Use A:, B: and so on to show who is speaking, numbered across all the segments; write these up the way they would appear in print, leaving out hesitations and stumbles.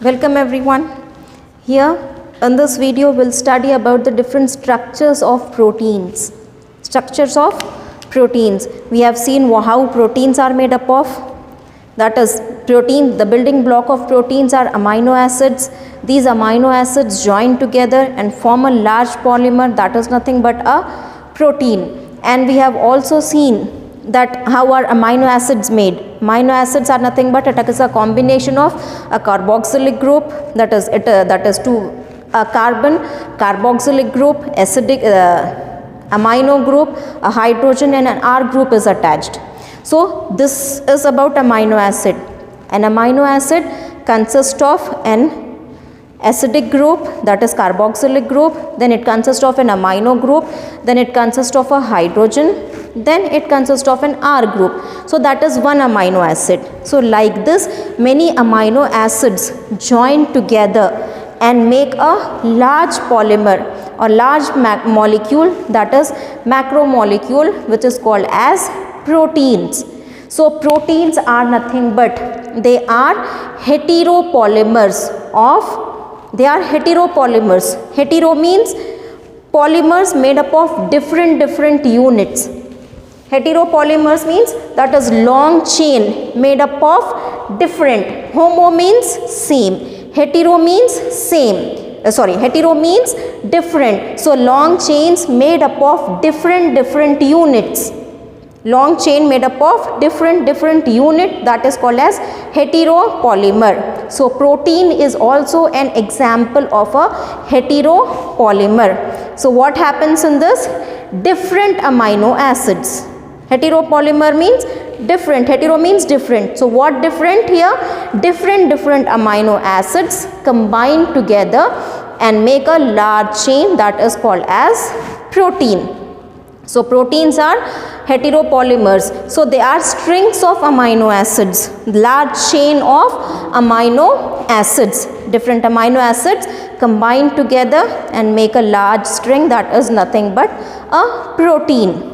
A: Welcome everyone. Here in this video we'll study about the different structures of proteins. Structures of proteins. We have seen how proteins are made up of. That is, protein, the building block of proteins are amino acids. These amino acids join together and form a large polymer that is nothing but a protein. And we have also seen that how are amino acids made. Amino acids are nothing but it is a combination of a carboxylic group, that is two carbon carboxylic group, acidic amino group, a hydrogen and an R group is attached. So this is about amino acid. An amino acid consists of an acidic group, that is carboxylic group, then it consists of an amino group, then it consists of a hydrogen, then it consists of an R group. So that is one amino acid. So like this, many amino acids join together and make a large polymer or large molecule, that is macromolecule, which is called as proteins. So proteins are nothing but they are heteropolymers of, they are heteropolymers. Hetero means polymers made up of different units. Heteropolymers means that is long chain made up of different. Homo means same. Hetero means same. Hetero means different. So long chains made up of different units. Long chain made up of different unit, that is called as heteropolymer. So protein is also an example of a heteropolymer. So what happens in this? Different amino acids. Heteropolymer means different. Hetero means different. So what different here? Different amino acids combine together and make a large chain, that is called as protein. So proteins are heteropolymers. So they are strings of amino acids, large chain of amino acids. Different amino acids combine together and make a large string, that is nothing but a protein.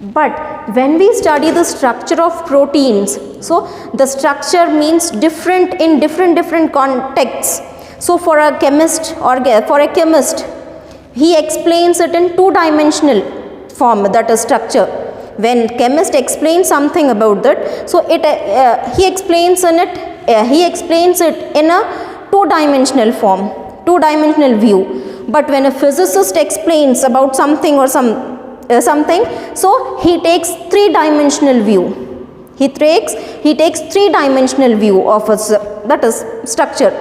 A: But when we study the structure of proteins, so the structure means different in different contexts. So for a chemist he explains it in two-dimensional form, that is structure. When chemist explains something about that, so he explains it in a two-dimensional form, two-dimensional view. But when a physicist explains about something or something, so he takes three-dimensional view. He takes three-dimensional view of that is structure.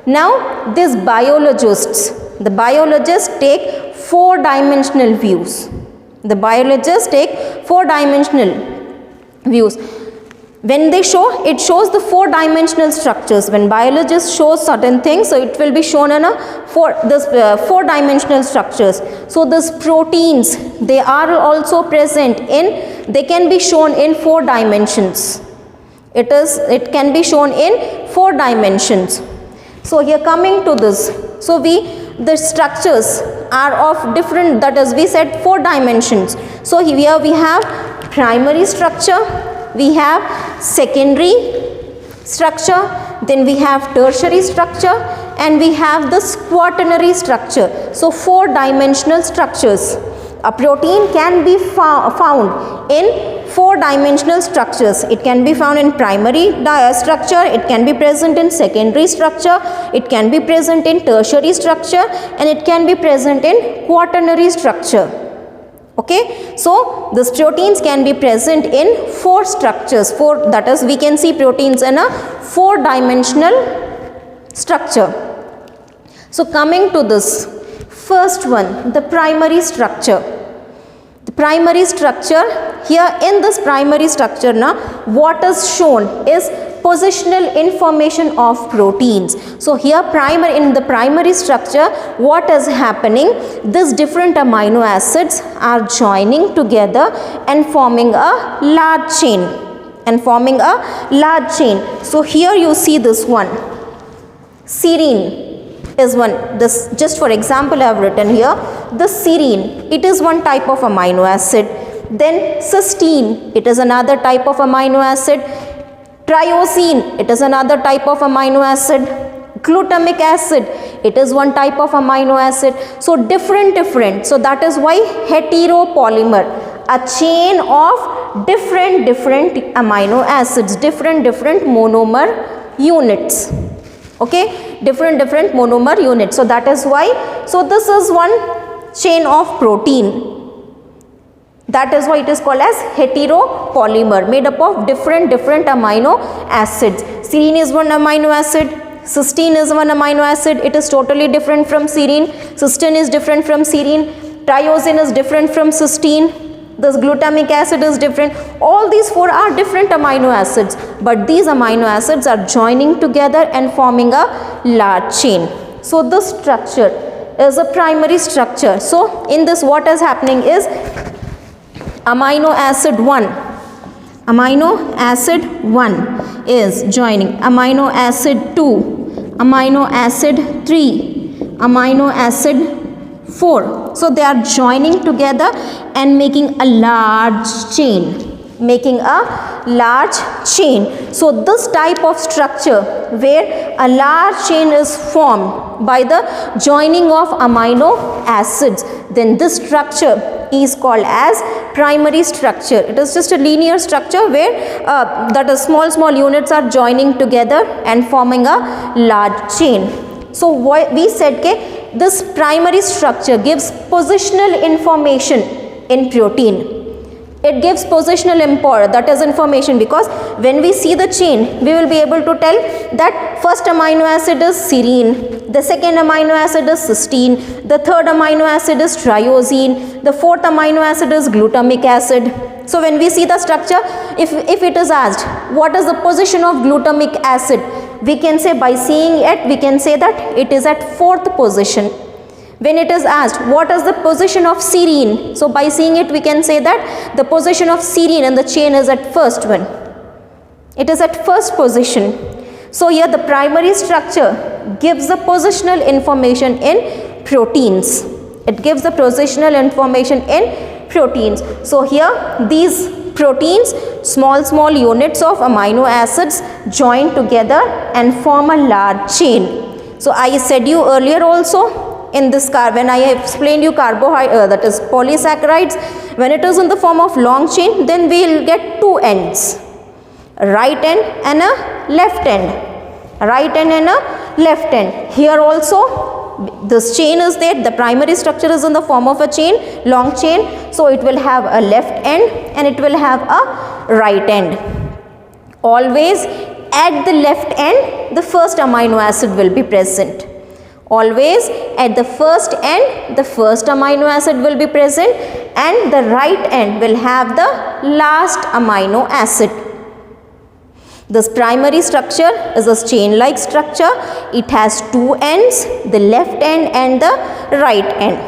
A: Now these biologists take four-dimensional views. The biologists take four-dimensional views. When they show, it shows the four-dimensional structures. When biologists show certain things, so it will be shown in a four-dimensional structures. So these proteins, they are also present in, they can be shown in 4 dimensions. It can be shown in 4 dimensions. So here coming to this, so the structures are of different, that is we said 4 dimensions. So here we have primary structure, we have secondary structure, then we have tertiary structure, and we have this quaternary structure. So 4-dimensional structures. A protein can be found in 4-dimensional structures. It can be found in primary structure, it can be present in secondary structure, it can be present in tertiary structure, and it can be present in quaternary structure. Okay, so these proteins can be present in 4 structures. That is, we can see proteins in a 4-dimensional structure. So coming to this first one, the primary structure. The primary structure, here in this primary structure now, what is shown is positional information of proteins. So here in the primary structure, what is happening? These different amino acids are joining together and forming a large chain. So here you see this one. Serine is one. This, just for example, I have written here. The serine, it is one type of amino acid. Then cysteine, it is another type of amino acid. Tyrosine, it is another type of amino acid. glutamic acid, it is one type of amino acid. So different, so that is why heteropolymer, a chain of different amino acids, different monomer units. Okay, different monomer units. So that is why, so this is one chain of protein. That is why it is called as heteropolymer, made up of different amino acids. Serine is one amino acid, cysteine is one amino acid, it is totally different from serine. Cysteine is different from serine, triosine is different from cysteine, this glutamic acid is different. All these four are different amino acids, but these amino acids are joining together and forming a large chain. So this structure is a primary structure. So in this, what is happening is amino acid 1 is joining amino acid 2, amino acid 3, amino acid 4. So they are joining together and making a large chain, So this type of structure where a large chain is formed by the joining of amino acids, then this structure is called as primary structure. It is just a linear structure where that is small units are joining together and forming a large chain. So we said that this primary structure gives positional information in protein. It gives positional that is information, because when we see the chain, we will be able to tell that first amino acid is serine, the second amino acid is cysteine, the third amino acid is triosine, the fourth amino acid is glutamic acid. So when we see the structure, if it is asked what is the position of glutamic acid, we can say, by seeing it, we can say that it is at fourth position. When it is asked what is the position of serine, so by seeing it we can say that the position of serine in the chain is at first one. It is at first position. So here the primary structure gives the positional information in proteins. It gives the positional information in proteins. So here these proteins, small units of amino acids join together and form a large chain. So I said you earlier also, in this when I explained you that is polysaccharides, when it is in the form of long chain, then we will get two ends, right end and a left end, Here also this chain is there, the primary structure is in the form of a chain, long chain, so it will have a left end and it will have a right end. Always at the left end the first amino acid will be present. Always at the first end the first amino acid will be present, and the right end will have the last amino acid. This primary structure is a chain-like structure. It has two ends, the left end and the right end.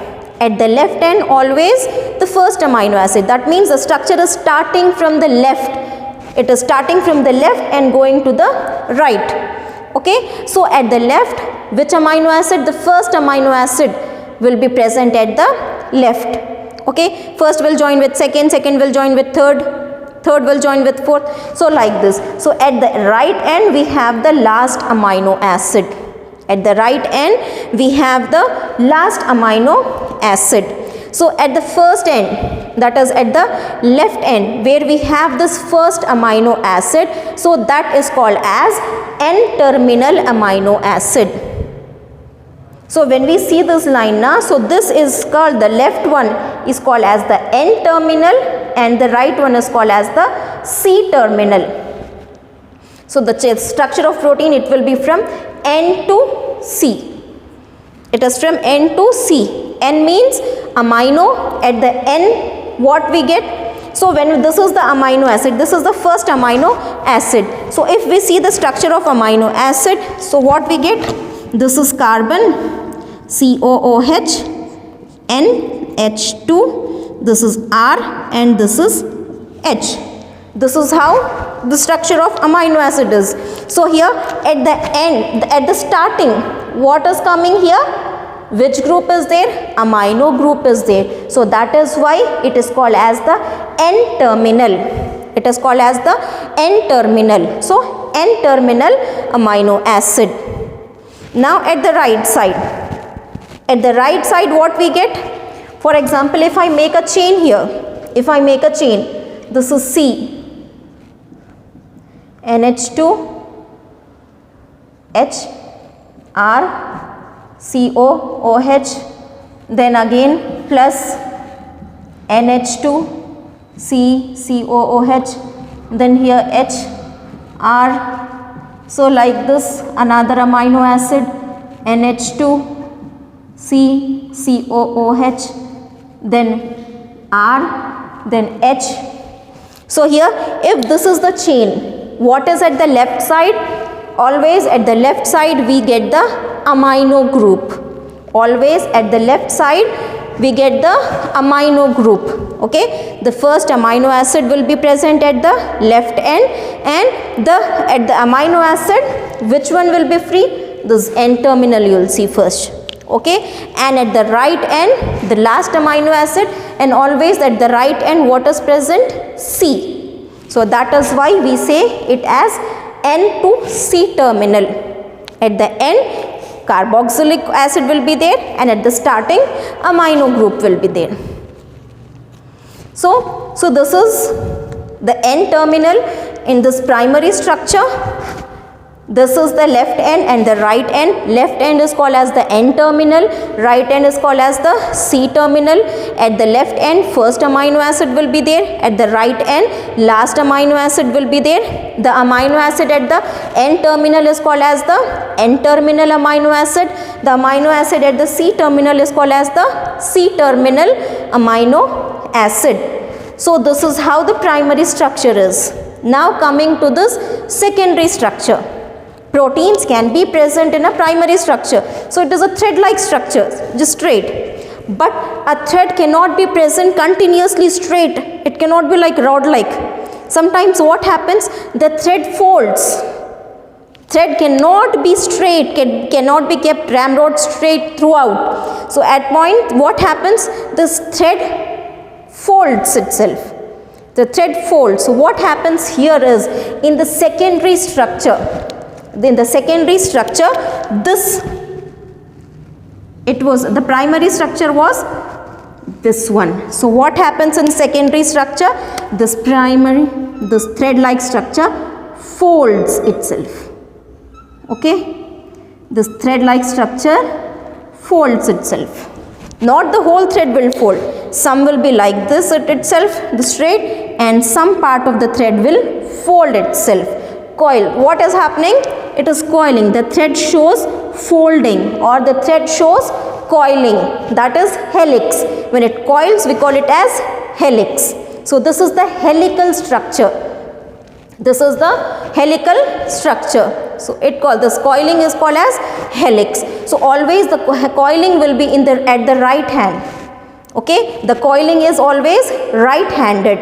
A: At the left end always the first amino acid. That means the structure is starting from the left. It is starting from the left and going to the right. Okay, so at the left, which amino acid? The first amino acid will be present at the left. Okay, first will join with second, second will join with third, third will join with fourth. So like this. So at the right end we have the last amino acid. At the right end we have the last amino acid. So at the first end, that is at the left end where we have this first amino acid, so that is called as N-terminal amino acid. So when we see this line now, so this is called, the left one is called as the N-terminal and the right one is called as the C-terminal. So the structure of protein, it will be from N to C. It is from N to C. N means amino, at the N what we get? So when this is the amino acid, this is the first amino acid. So if we see the structure of amino acid, so what we get? This is carbon, COOH, NH2, this is R and this is H. This is how the structure of amino acid is. So here at the end, at the starting, what is coming here? Which group is there? Amino group is there. So that is why it is called as the N-terminal. It is called as the N-terminal. So N-terminal amino acid. Now at the right side. At the right side what we get? For example, if I make a chain here, if I make a chain, this is C, NH2, H, R, CO, OH, then again plus NH2, C, COOH, then here H, R. So like this, another amino acid, NH2, C, COOH, then R, then H. So here, if this is the chain, what is at the left side? Always at the left side we get the amino group. Always at the left side we get the amino group. Okay, the first amino acid will be present at the left end, and at the amino acid, which one will be free? This N terminal you will see first. Okay, and at the right end the last amino acid, and always at the right end what is present? C. So that is why we say it as N to C terminal. At the end carboxylic acid will be there, and at the starting amino group will be there. So this is the N terminal in this primary structure. This is the left end and the right end. Left end is called as the N terminal, right end is called as the C terminal. At the left end first amino acid will be there, at the right end last amino acid will be there. The amino acid at the N terminal is called as the N terminal amino acid. The amino acid at the C terminal is called as the C terminal amino acid. So this is how the primary structure is. Now coming to this secondary structure. Proteins can be present in a primary structure. So it is a thread-like structure, just straight. But a thread cannot be present continuously straight. It cannot be like rod-like. Sometimes what happens? The thread folds. Thread cannot be straight, cannot be kept ramrod straight throughout. So at point what happens? This thread folds itself. The thread folds. So what happens here is, in the secondary structure, the primary structure was this one. So what happens in secondary structure? This thread-like structure folds itself. Okay, this thread-like structure folds itself. Not the whole thread will fold. Some will be like this itself, the straight, and some part of the thread will fold itself. Coil. What is happening? It is coiling. The thread shows folding, or the thread shows coiling. That is helix. When it coils, we call it as helix. So this is the helical structure. This is the helical structure. So this coiling is called as helix. So always the coiling will be at the right hand. Okay, the coiling is always right-handed.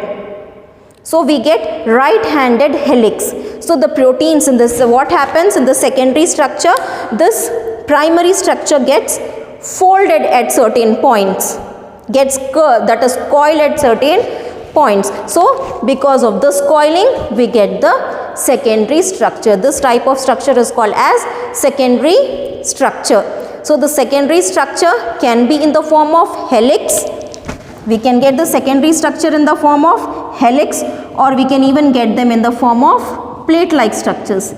A: So we get right-handed helix. So the proteins in this, what happens in the secondary structure? This primary structure gets folded at certain points, gets curved, that is coiled at certain points. So because of this coiling we get the secondary structure. This type of structure is called as secondary structure. So the secondary structure can be in the form of helix. We can get the secondary structure in the form of helix, or we can even get them in the form of plate-like structures.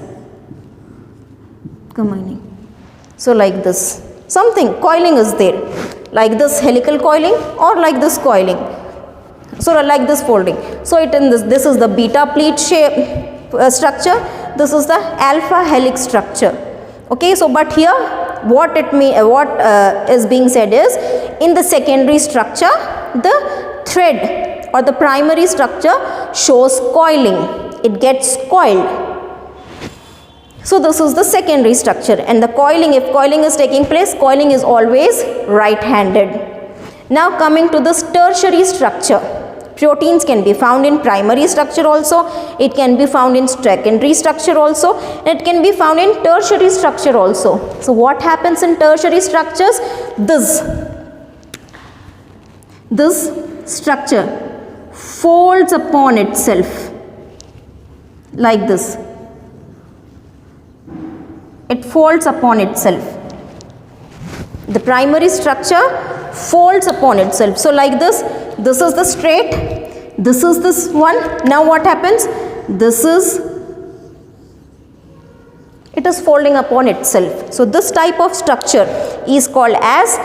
A: Combining. So like this, something coiling is there, like this helical coiling or like this coiling. So like this folding. So this is the beta pleat shape structure. This is the alpha helix structure. Okay, so but here what is being said is, in the secondary structure the thread or the primary structure shows coiling. It gets coiled. So this is the secondary structure, and the coiling, if coiling is taking place, coiling is always right-handed. Now coming to this tertiary structure. Proteins can be found in primary structure also, it can be found in secondary structure also, and it can be found in tertiary structure also. So what happens in tertiary structures? This structure folds upon itself like this. It folds upon itself. The primary structure folds upon itself. So like this is the straight, this is this one. Now what happens? It is folding upon itself. So this type of structure is called as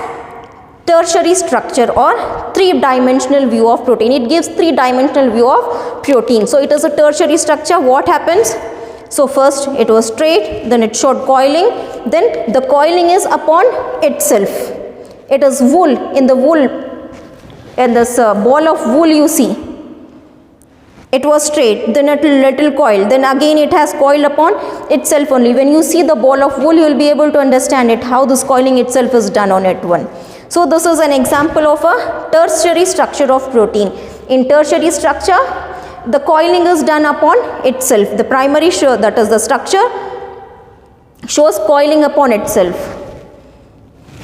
A: tertiary structure or three-dimensional view of protein. It gives three-dimensional view of protein. So it is a tertiary structure. What happens? So first it was straight, then it showed coiling, then the coiling is upon itself. It is wool, in the wool, in this ball of wool you see. It was straight, then a little coil, then again it has coiled upon itself only. When you see the ball of wool, you will be able to understand it, how this coiling itself is done on it one. So this is an example of a tertiary structure of protein. In tertiary structure, the coiling is done upon itself. The primary that is the structure shows coiling upon itself.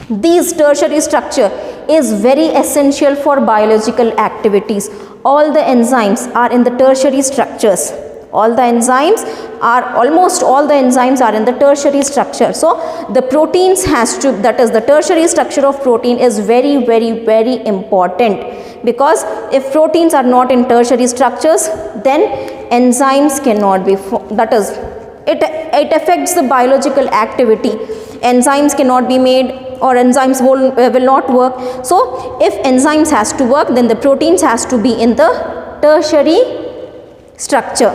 A: This tertiary structure is very essential for biological activities. All the enzymes are in the tertiary structures. Almost all the enzymes are in the tertiary structure. So the proteins that is the tertiary structure of protein is very, very, very important, because if proteins are not in tertiary structures, then enzymes cannot be that is, it affects the biological activity. Enzymes cannot be made, or enzymes will not work. So if enzymes has to work, then the proteins has to be in the tertiary structure.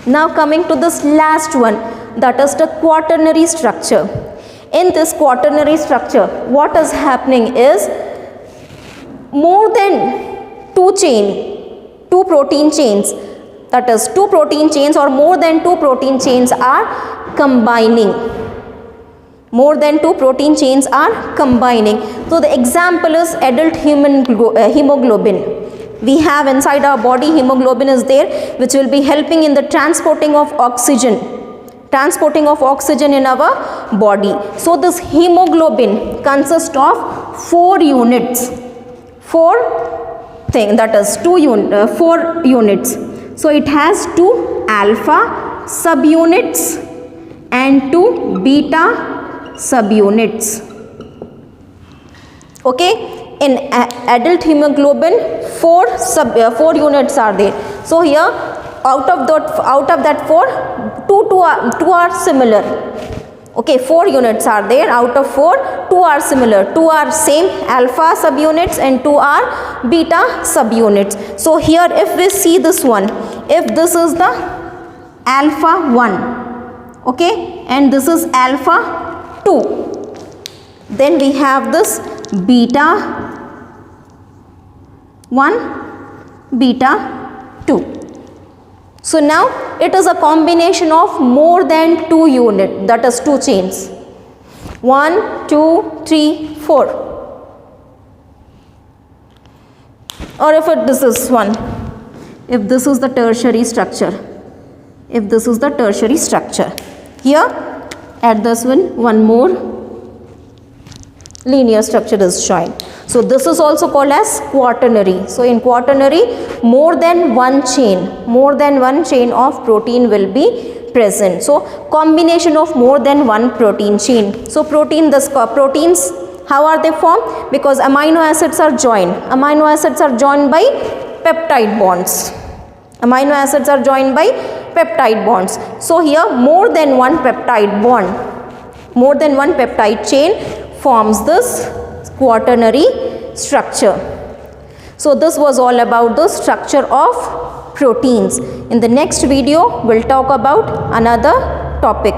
A: Now coming to this last one, that is the quaternary structure. In this quaternary structure, what is happening is more than two protein chains, that is two protein chains or more than two protein chains are combining. More than two protein chains are combining. So the example is adult human hemoglobin. We have inside our body hemoglobin is there, which will be helping in the transporting of oxygen in our body. So this hemoglobin consists of 4 units. 4 units. So it has 2 alpha subunits and 2 beta subunits. Okay, in adult hemoglobin 4 units are there. So here out of that 4, 2 are similar. Okay, 4 units are there. Out of 4, 2 are similar. 2 are same alpha subunits and 2 are beta subunits. So here if we see this one, if this is the alpha 1, okay, and this is alpha 2, then we have this beta 1, beta 2. So now it is a combination of more than 2 units, that is 2 chains. 1, 2, 3, 4. Or if this is 1, if this is the tertiary structure, here at this one more linear structure is joined. So this is also called as quaternary. So in quaternary, more than one chain of protein will be present. So combination of more than one protein chain. So proteins, how are they formed? Because amino acids are joined. Amino acids are joined by peptide bonds. So here more than one peptide bond, more than one peptide chain forms this quaternary structure. So this was all about the structure of proteins. In the next video, we'll talk about another topic.